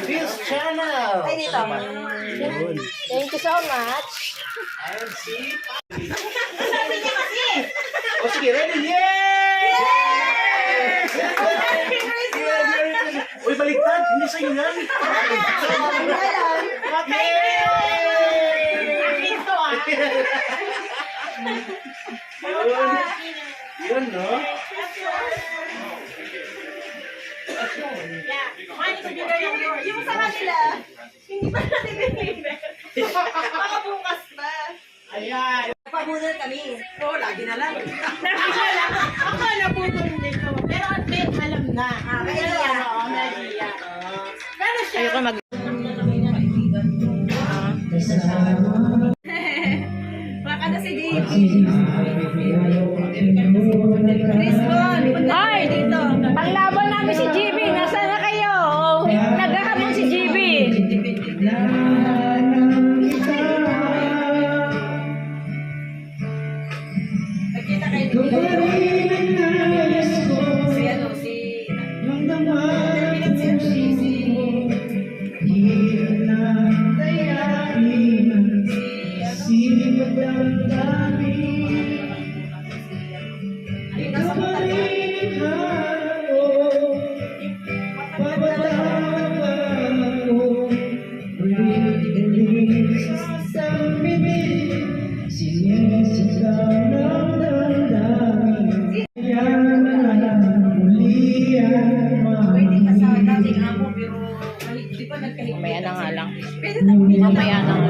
This channel. Ay, dito. Thank you so much. And see. Sabi niya kasi. O sige, ready? Yay! Uy, baliktad. Hindi sa'yo yan. Yun, no? Yung sa kanila, hindi pa natin binibig. Baka bukas pa. Ayan. Pabunol kami. Oo, lagi na lang. Ako naputol dito. Pero at least alam na. Kaya niya. Oo, Maria. Pero siya. Ayoko mag... Baka na si Dave. Chris Bon, ay, dito. Panglaban namin si GB. Nasaan na kayo? Naghahabol si GB. Nagkita kayo dito. Si ano, si... Mamaya na nga lang. Mamaya na nga